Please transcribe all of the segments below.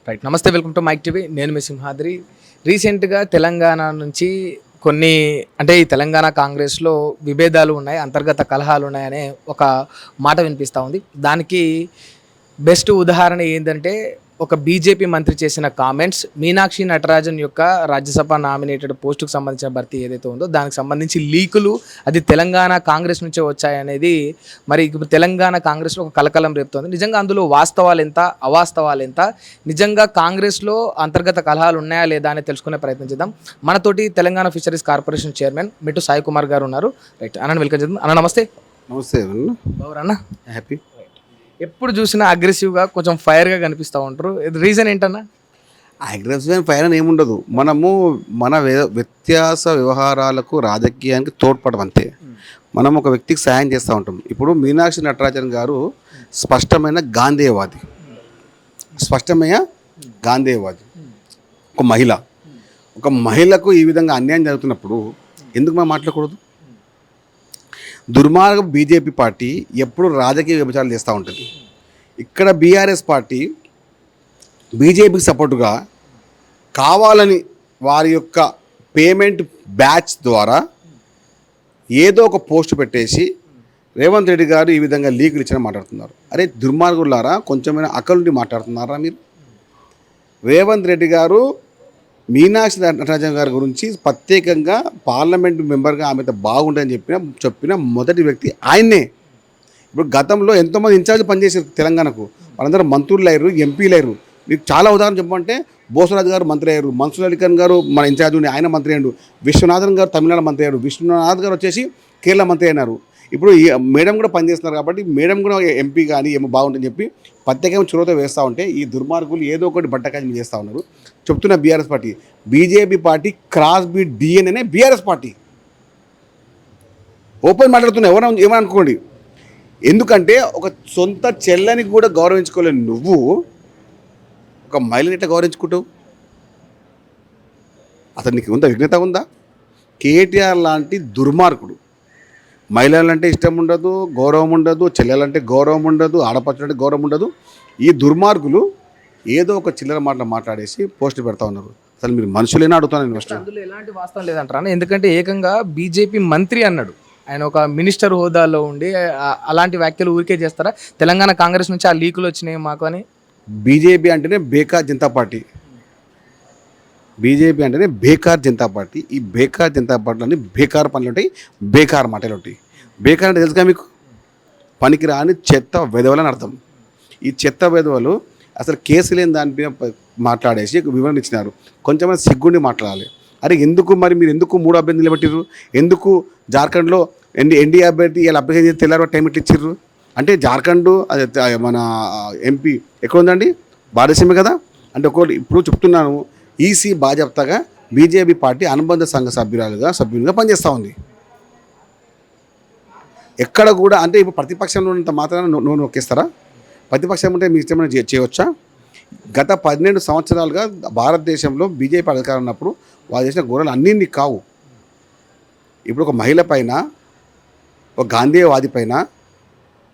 Right. నమస్తే, welcome to mic TV. నేను మీ సింహాద్రి. రీసెంట్గా తెలంగాణ నుంచి కొన్ని అంటే ఈ తెలంగాణ కాంగ్రెస్లో విభేదాలు ఉన్నాయి, అంతర్గత కలహాలు ఉన్నాయనే ఒక మాట వినిపిస్తూ ఉంది. దానికి బెస్ట్ ఉదాహరణ ఏంటంటే ఒక బీజేపీ మంత్రి చేసిన కామెంట్స్, మీనాక్షి నటరాజన్ యొక్క రాజ్యసభ నామినేటెడ్ పోస్టుకు సంబంధించిన భర్తీ ఏదైతే ఉందో దానికి సంబంధించి లీకులు అది తెలంగాణ కాంగ్రెస్ నుంచే వచ్చాయనేది మరి ఇప్పుడు తెలంగాణ కాంగ్రెస్లో ఒక కలకలం రేపుతోంది. నిజంగా అందులో వాస్తవాలు ఎంత, అవాస్తవాలు ఎంత, నిజంగా కాంగ్రెస్లో అంతర్గత కలహాలు ఉన్నాయా లేదా అని తెలుసుకునే ప్రయత్నం చేద్దాం. మనతోటి Telangana fisheries corporation chairman Mittu Sai Kumar గారు ఉన్నారు. రైట్ అన్న, వెల్కమ్ చేద్దాం. అన్న నమస్తే. నమస్తే బావరన్న. హ్యాపీ. ఎప్పుడు చూసినా అగ్రెసివ్గా కొంచెం ఫైర్గా కనిపిస్తూ ఉంటారు. రీజన్ ఏంటన్నా? అగ్రెసివ్ అండ్ ఫైర్ అని ఏముండదు. మనము మన వ్యత్యాస వ్యవహారాలకు రాజకీయానికి తోడ్పడం అంతే. మనం ఒక వ్యక్తికి సాయం చేస్తూ ఉంటాం. ఇప్పుడు మీనాక్షి నటరాజన్ గారు స్పష్టమైన గాంధేయవాది, ఒక మహిళకు ఈ విధంగా అన్యాయం జరుగుతున్నప్పుడు ఎందుకు మనం మాట్లాడకూడదు? దుర్మార్గ బీజేపీ పార్టీ ఎప్పుడు రాజకీయ విభజనలు చేస్తూ ఉంటుంది. ఇక్కడ బీఆర్ఎస్ పార్టీ బీజేపీకి సపోర్టుగా కావాలని వారి యొక్క పేమెంట్ బ్యాచ్ ద్వారా ఏదో ఒక పోస్ట్ పెట్టేసి రేవంత్ రెడ్డి గారు ఈ విధంగా లీకులు ఇచ్చిన మాట్లాడుతున్నారు. అరే దుర్మార్గులారా, కొంచెమైనా అక్కలుండి మాట్లాడుతున్నారా మీరు? రేవంత్ రెడ్డి గారు మీనాక్షి నటరాజన్ గారి గురించి ప్రత్యేకంగా పార్లమెంటు మెంబర్గా ఆమెతో బాగుంటుందని చెప్పిన మొదటి వ్యక్తి ఆయన్నే. ఇప్పుడు గతంలో ఎంతోమంది ఇన్ఛార్జ్ పనిచేసారు తెలంగాణకు, వాళ్ళందరూ మంత్రులు అయ్యారు, ఎంపీలు అయ్యారు. మీకు చాలా ఉదాహరణ చెప్పమంటే బోసరాజు గారు మంత్రి అయ్యారు, మన్సూర్ అలీఖాన్ గారు మన ఇన్ఛార్జ్ ఉండి ఆయన మంత్రి అయ్యాడు, విశ్వనాథన్ గారు తమిళనాడు మంత్రి అయ్యారు, విశ్వనాథ్ గారు వచ్చేసి కేరళ మంత్రి అయినారు. ఇప్పుడు మేడం కూడా పనిచేస్తున్నారు కాబట్టి మేడం కూడా ఎంపీ కానీ ఏమో బాగుంటుందని చెప్పి ప్రత్యేకంగా చురువుతో వేస్తూ ఉంటే ఈ దుర్మార్గులు ఏదో ఒకటి బట్టకాజం చేస్తూ ఉన్నారు. చెప్తున్న BRS party, BJP party cross breed డిఎన్ఏనే బీఆర్ఎస్ పార్టీ. ఓపెన్ మాట్లాడుతున్నా, ఏమని అనుకోండి. ఎందుకంటే ఒక సొంత చెల్లని కూడా గౌరవించుకోలేని నువ్వు ఒక మహిళని ఎట్లా గౌరవించుకుంటావు? అతను నీకు ఉందా, విఘ్నత ఉందా? కేటీఆర్ లాంటి దుర్మార్గుడు మహిళలంటే ఇష్టం ఉండదు, గౌరవం ఉండదు, చెల్లెలంటే గౌరవం ఉండదు, ఆడపడుచులంటే గౌరవం ఉండదు. ఈ దుర్మార్గులు ఏదో ఒక చిల్లర మాటలు మాట్లాడేసి పోస్టులు పెడతా ఉన్నారు. అసలు మీరు మనుషులేనా అడుగుతాను ఫస్ట్. అందులో ఎలాంటి వాస్తవం లేదంటారా? ఎందుకంటే ఏకంగా బీజేపీ మంత్రి అన్నాడు, ఆయన ఒక మినిస్టర్ హోదాలో ఉండి అలాంటి వ్యాఖ్యలు ఊరికే చేస్తారా? తెలంగాణ కాంగ్రెస్ నుంచి ఆ లీకులు వచ్చినాయి మాకు అని. బీజేపీ అంటేనే బేకార్ జనతా పార్టీ. ఈ బేకార్ జనతా పార్టీలోని బేకార్ పనులు ఉంటాయి, బేకార్ మాటలు ఉంటాయి. బేకార్ అంటే తెలుసుగా మీకు? పనికి రాని చెత్త వెధవలని అర్థం. ఈ చెత్త వెధవలు అసలు కేసు లేని దానిపైన మాట్లాడేసి వివరణ ఇచ్చినారు. కొంచెం సిగ్గుండి మాట్లాడాలి. అరే ఎందుకు మరి మీరు ఎందుకు 3 అభ్యర్థులు నిలబెట్టిర్రు? ఎందుకు జార్ఖండ్లో ఎన్డీఏ అభ్యర్థి ఇలా అప్లికేషన్ చేసి తెల్లారో టైం ఇట్లా ఇచ్చిర్రు? అంటే జార్ఖండ్ అది మన ఎంపీ ఎక్కడ ఉందండి? భారతదేశమే కదా. అంటే ఒకటి ఇప్పుడు చెప్తున్నాను, ఈసీ బాధ్యతగా బీజేపీ పార్టీ అనుబంధ సంఘ సభ్యులుగా పనిచేస్తూ ఉంది. ఎక్కడ కూడా అంటే ఇప్పుడు ప్రతిపక్షంలో ఉన్నంత మాత్రాన నోరు నొక్కేస్తారా? ప్రతిపక్షం ఉంటే మీ ఇష్టమైన చేయవచ్చా? గత 12 సంవత్సరాలుగా భారతదేశంలో బీజేపీ అధికారం ఉన్నప్పుడు వాళ్ళు చేసిన ఘోరాలు అన్నీ కావు. ఇప్పుడు ఒక మహిళ పైన, ఒక గాంధీవాది పైన,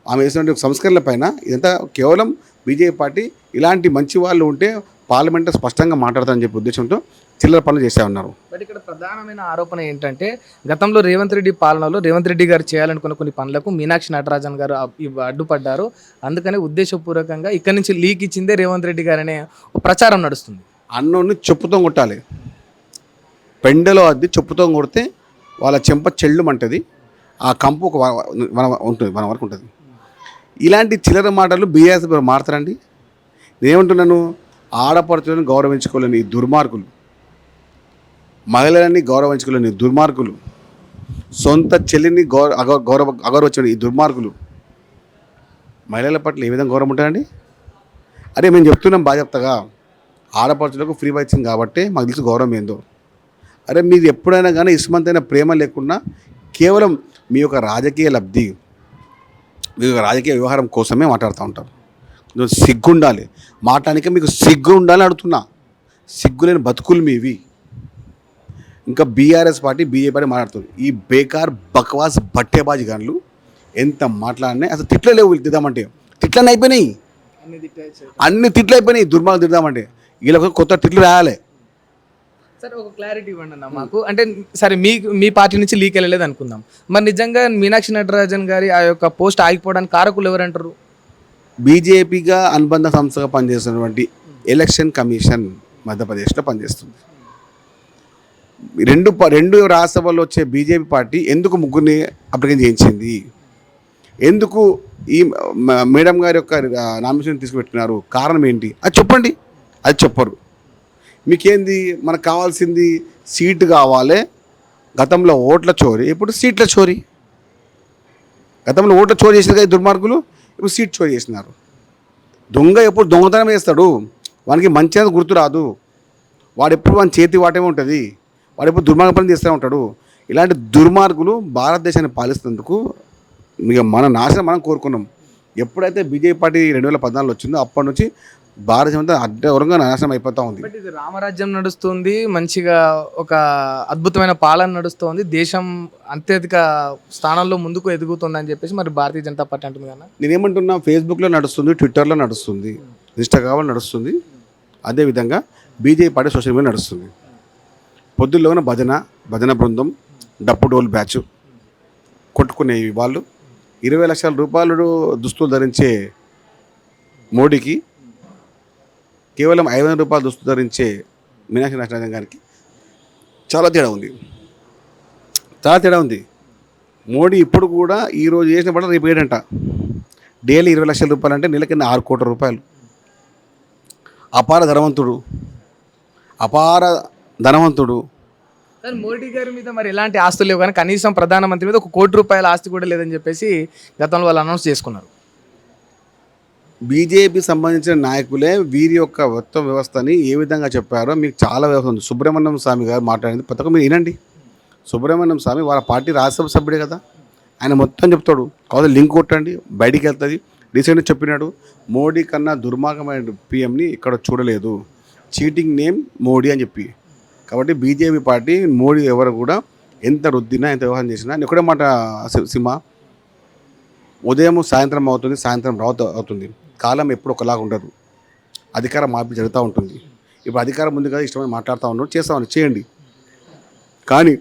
ఆమె చేసిన సంస్కరణల పైన ఇదంతా కేవలం బీజేపీ పార్టీ ఇలాంటి మంచి వాళ్ళు ఉంటే పార్లమెంట్లో స్పష్టంగా మాట్లాడతారని చెప్పే ఉద్దేశంతో చిల్లర పనులు చేస్తూ ఉన్నారు. బట్ ఇక్కడ ప్రధానమైన ఆరోపణ ఏంటంటే గతంలో రేవంత్ రెడ్డి పాలనలో రేవంత్ రెడ్డి గారు చేయాలనుకున్న కొన్ని పనులకు మీనాక్షి నటరాజన్ గారు అడ్డుపడ్డారు. అందుకనే ఉద్దేశపూర్వకంగా ఇక్కడి నుంచి లీక్ ఇచ్చిందే రేవంత్ రెడ్డి గారు అనే ప్రచారం నడుస్తుంది. అన్నోని చెప్పుతో కొట్టాలి. పెండలో అద్ది చెప్పుతో కొడితే వాళ్ళ చెంప చెల్లుమంటది, ఆ కంపు ఒక మన వరకు ఉంటుంది. ఇలాంటి చిల్లర మాటలు బీఆర్ఎస్ మాడతారండి. నేనేమంటున్నాను, ఆడపడుచులను గౌరవించుకోలేని ఈ దుర్మార్గులు, మహిళలని గౌరవించుకోలేని దుర్మార్గులు, సొంత చెల్లిని అగౌరవించిన ఈ దుర్మార్గులు మహిళల పట్ల ఏ విధంగా గౌరవం ఉంటారండి? అరే మేము చెప్తున్నాం బాధ్యతగా, ఆడపడుచులకు ఫ్రీ ఇచ్చింది కాబట్టి మాకు తెలిసి గౌరవం ఏందో. అరే మీరు ఎప్పుడైనా కానీ ఇస్మంతైన ప్రేమ లేకుండా కేవలం మీ యొక్క రాజకీయ లబ్ధి, మీ యొక్క రాజకీయ వ్యవహారం కోసమే మాట్లాడుతూ ఉంటారు. సిగ్గుండాలి మాట్లాడానికి, మీకు సిగ్గు ఉండాలని అడుగుతున్నా. సిగ్గులేని బతుకులు మీవి. ఇంకా బీఆర్ఎస్ పార్టీ బీజేపీ పార్టీ మాట్లాడుతుంది. ఈ బేకార్ బక్వాస్ బట్టేబాజీ గాన్లు ఎంత మాట్లాడినాయి, అసలు తిట్లే లేవు. తిద్దామంటే తిట్లన్నీ అయిపోయినాయి, అన్ని తిట్లు అయిపోయినాయి. దుర్మార్గం తిడదామంటే వీళ్ళకు కొత్త తిట్లు రాయాలి. సరే ఒక క్లారిటీ ఇవ్వండి అన్న మాకు. అంటే సరే మీ పార్టీ నుంచి లీక్ వెళ్ళలేదు అనుకుందాం, మరి నిజంగా మీనాక్షి నటరాజన్ గారి ఆ యొక్క పోస్ట్ ఆగిపోవడానికి కారకులు ఎవరంటారు? బీజేపీగా అనుబంధ సంస్థగా పనిచేస్తున్నటువంటి ఎలక్షన్ కమిషన్ మధ్యప్రదేశ్లో పనిచేస్తుంది. రెండు రాజ్యసభల్లో వచ్చే బీజేపీ పార్టీ ఎందుకు ముగ్గురిని అప్లికేషన్ చేయించింది? ఎందుకు ఈ మేడం గారి యొక్క నామినేషన్ తీసుకుపెట్టినారు? కారణం ఏంటి? అది చెప్పండి. అది చెప్పరు. మీకేంది? మనకు కావాల్సింది సీటు కావాలి. గతంలో ఓట్ల చోరీ, ఇప్పుడు సీట్ల చోరీ. గతంలో ఓట్ల చోరీ చేసిన కదా దుర్మార్గులు, ఇప్పుడు సీట్ చోరీ చేసినారు. దొంగ ఎప్పుడు దొంగతనం వేస్తాడు, వానికి మంచి అనేది గుర్తు రాదు. వాడు ఎప్పుడు వాని చేతి వాటమే ఉంటుంది, వాడు ఎప్పుడు దుర్మార్గ పని చేస్తూ ఉంటాడు. ఇలాంటి దుర్మార్గులు భారతదేశాన్ని పాలిస్తున్నందుకు ఇక మన నాశనం మనం కోరుకున్నాం. ఎప్పుడైతే బీజేపీ పార్టీ 2014 వచ్చిందో అప్పటి నుంచి భారతదేశం అంతా అడ్డవరంగా నాశనం అయిపోతూ ఉంది. బట్ ఇది రామరాజ్యం నడుస్తుంది, మంచిగా ఒక అద్భుతమైన పాలన నడుస్తుంది, దేశం అత్యధిక స్థానంలో ముందుకు ఎదుగుతుంది అని చెప్పేసి మరి భారతీయ జనతా పార్టీ అంటుంది కదా. నేనేమంటున్నా, ఫేస్బుక్లో నడుస్తుంది, ట్విట్టర్లో నడుస్తుంది, ఇన్స్టాగ్రామ్లో నడుస్తుంది, అదేవిధంగా బీజేపీ పార్టీ సోషల్ మీడియా నడుస్తుంది. పొద్దుల్లోనే భజన బృందం, డప్పు డోల్ బ్యాచ్ కొట్టుకునేవి వాళ్ళు. 20 లక్షల రూపాయలు దుస్తులు ధరించే మోడీకి కేవలం 500 రూపాయలు దుస్తులు ధరించే మీనాక్షి నటరాజన్ గారికి చాలా తేడా ఉంది. మోడీ ఇప్పుడు కూడా ఈరోజు చేసిన పట్ల రేపు ఏడంట. డైలీ 20 లక్షల రూపాయలు అంటే నెల కింద 6 కోట్ల రూపాయలు. అపార ధనవంతుడు. కానీ మోడీ గారి మీద మరి ఎలాంటి ఆస్తులు లేవు, కానీ కనీసం ప్రధానమంత్రి మీద 1 కోటి రూపాయల ఆస్తి కూడా లేదని చెప్పేసి గతంలో వాళ్ళు అనౌన్స్ చేసుకున్నారు. బీజేపీ సంబంధించిన నాయకులే వీరి యొక్క మొత్తం వ్యవస్థని ఏ విధంగా చెప్పారో మీకు చాలా వ్యవస్థ ఉంది. సుబ్రహ్మణ్యం స్వామి గారు మాట్లాడింది ప్రతి ఒక్క మీరు వినండి. సుబ్రహ్మణ్యం స్వామి వాళ్ళ పార్టీ రాజ్యసభ సభ్యుడే కదా, ఆయన మొత్తం చెప్తాడు. కాదు లింక్ కొట్టండి, బయటికి వెళ్తుంది. రీసెంట్గా చెప్పినాడు, మోడీ కన్నా దుర్మార్గమైన పిఎంని ఇక్కడ చూడలేదు, చీటింగ్ నేమ్ మోడీ అని చెప్పి. కాబట్టి బీజేపీ పార్టీ మోడీ ఎవరు కూడా ఎంత రుద్దినా ఎంత వ్యవహారం చేసినా ఒకటే మాట సింహ, ఉదయం సాయంత్రం అవుతుంది, సాయంత్రం రావు అవుతుంది. కాలం ఎప్పుడు ఒకలాగా ఉండదు. అధికారం మార్పు జరుగుతూ ఉంటుంది. ఇప్పుడు అధికారం ఉంది కదా, ఇష్టమైన మాట్లాడుతూ ఉన్నాడు, చేస్తామని చేయండి. కానీ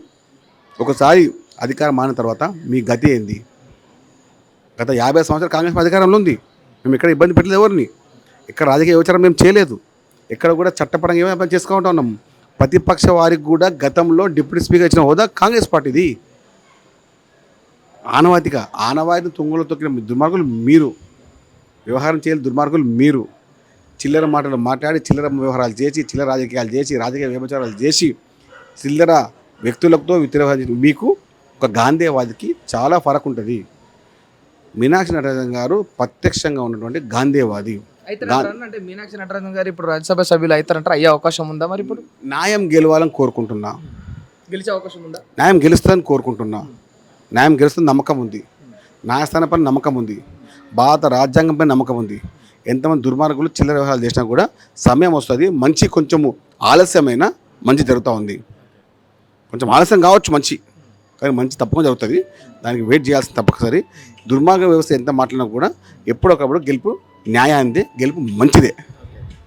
ఒకసారి అధికారం మారిన తర్వాత మీ గతి ఏంది? గత 50 సంవత్సరాలు కాంగ్రెస్ అధికారంలో ఉంది. మేము ఎక్కడ ఇబ్బంది పెట్టలేదు ఎవరిని, ఎక్కడ రాజకీయ వ్యవచారం మేము చేయలేదు, ఎక్కడ కూడా చట్టపరంగా ఏమైనా పని చేసుకుంటూ ఉన్నాం. ప్రతిపక్ష వారికి కూడా గతంలో డిప్యూటీ స్పీకర్ ఇచ్చిన హోదా కాంగ్రెస్ పార్టీది. ఆనవాయితీ తుంగలో తొక్కిన దుర్మార్గులు మీరు, వ్యవహారం చేయాలి దుర్మార్గులు మీరు. చిల్లర మాటలు మాట్లాడి, చిల్లర వ్యవహారాలు చేసి, చిల్లర రాజకీయాలు చేసి, రాజకీయ వ్యభిచారాలు చేసి, చిల్లర వ్యక్తులతో వ్యతిరేక మీకు ఒక గాంధేవాదికి చాలా ఫరక్ ఉంటుంది. మీనాక్షి నటరాజన్ గారు ప్రత్యక్షంగా ఉన్నటువంటి గాంధేవాది. అంటే మీనాక్షి నటరాజన్ గారు ఇప్పుడు రాజ్యసభ సభ్యులు అవుతారంటారు, అయ్యే అవకాశం ఉందా? మరి ఇప్పుడు న్యాయం గెలవాలని కోరుకుంటున్నా, గెలిచే అవకాశం ఉందా? న్యాయం గెలుస్తుందని కోరుకుంటున్నా. న్యాయం గెలుస్తుంది నమ్మకం ఉంది, న్యాయస్థానంపై నమ్మకం ఉంది, భారత రాజ్యాంగంపై నమ్మకం ఉంది. ఎంతమంది దుర్మార్గులు చిల్లర వ్యవహారాలు చేసినా కూడా సమయం వస్తుంది. మంచి కొంచెము ఆలస్యమైన మంచి జరుగుతూ ఉంది. కొంచెం ఆలస్యం కావచ్చు మంచి, కానీ మంచి తప్పకుండా జరుగుతుంది. దానికి వెయిట్ చేయాల్సిన తప్పనిసరి. దుర్మార్గ వ్యవస్థ ఎంత మాట్లాడినా కూడా ఎప్పుడొకప్పుడు గెలుపు న్యాయాన్ని, గెలుపు మంచిదే.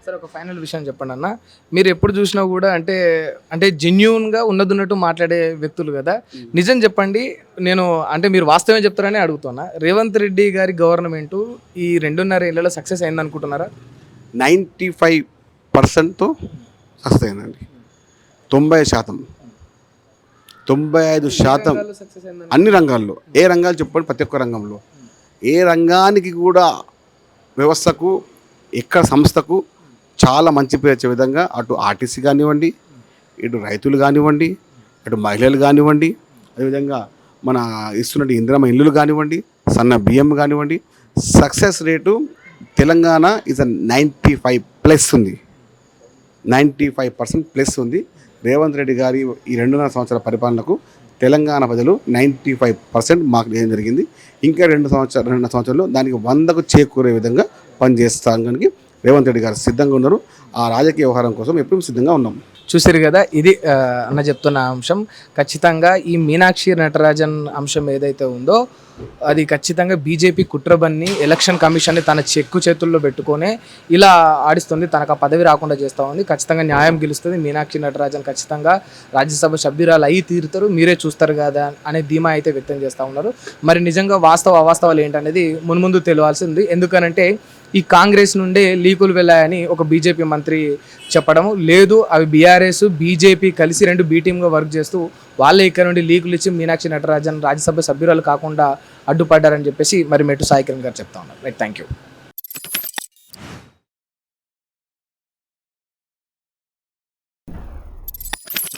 సార్ ఒక ఫైనల్ విషయం చెప్పండి అన్న, మీరు ఎప్పుడు చూసినా కూడా అంటే జెన్యూన్గా ఉన్నట్టు మాట్లాడే వ్యక్తులు కదా, నిజం చెప్పండి. నేను అంటే మీరు వాస్తవమే చెప్తారని అడుగుతున్నా. రేవంత్ రెడ్డి గారి గవర్నమెంట్ ఈ 2.5 ఏళ్లలో సక్సెస్ అయింది అనుకుంటున్నారా? 95%తో సక్సెస్ అయిందండి. 90%, 95% అన్ని రంగాల్లో. ఏ రంగాలు చెప్పండి, ప్రతి ఒక్క రంగంలో, ఏ రంగానికి కూడా వ్యవస్థకు, ఎక్కడ సంస్థకు చాలా మంచి పేరు వచ్చే విధంగా అటు ఆర్టీసీ కానివ్వండి, ఇటు రైతులు కానివ్వండి, అటు మహిళలు కానివ్వండి, అదేవిధంగా మన ఇస్తున్న ఇందిరమ్మ ఇల్లులు కానివ్వండి, సన్న బియ్యం కానివ్వండి, సక్సెస్ రేటు తెలంగాణ ఇస్ 95+ ఉంది. 95% ఉంది. రేవంత్ రెడ్డి గారి ఈ 2.5 సంవత్సరాల పరిపాలనకు తెలంగాణ ప్రజలు 95% మార్క్ వేయడం జరిగింది. ఇంకా 2 సంవత్సరాల్లో దానికి 100కు చేకూరే విధంగా పనిచేస్తానికి రేవంత్ రెడ్డి గారు సిద్ధంగా ఉన్నారు. ఆ రాజకీయ వ్యవహారం కోసం ఎప్పుడు సిద్ధంగా ఉన్నాం. చూసారు కదా, ఇది అన్న చెప్తున్న అంశం. ఖచ్చితంగా ఈ మీనాక్షి నటరాజన్ అంశం ఏదైతే ఉందో అది ఖచ్చితంగా బీజేపీ కుట్రబన్ని ఎలక్షన్ కమిషన్ని తన చెక్కు చేతుల్లో పెట్టుకొని ఇలా ఆడిస్తుంది, తనకు ఆ పదవి రాకుండా చేస్తూ ఉంది. ఖచ్చితంగా న్యాయం గెలుస్తుంది. మీనాక్షి నటరాజన్ ఖచ్చితంగా రాజ్యసభ సభ్యురాలు అయ్యి తీరుతారు, మీరే చూస్తారు కదా అనే ధీమా అయితే వ్యక్తం చేస్తూ ఉన్నారు. మరి నిజంగా అవాస్తవాలు ఏంటనేది మున్ముందు తెలియాల్సింది. ఎందుకనంటే ఈ కాంగ్రెస్ నుండే లీకులు వెళ్ళాయని ఒక బీజేపీ మంత్రి చెప్పడము లేదు, అవి బీఆర్ఎస్ బీజేపీ కలిసి రెండు బీ టీమ్గా వర్క్ చేస్తూ వాళ్ళే ఇక్కడ నుండి లీకులు ఇచ్చి మీనాక్షి నటరాజన్ రాజ్యసభ సభ్యురాలు కాకుండా అడ్డుపడ్డారని చెప్పేసి మరి మెట్టు సాయి కిరణ్ గారు చెప్తా ఉన్నారు. Right, thank you.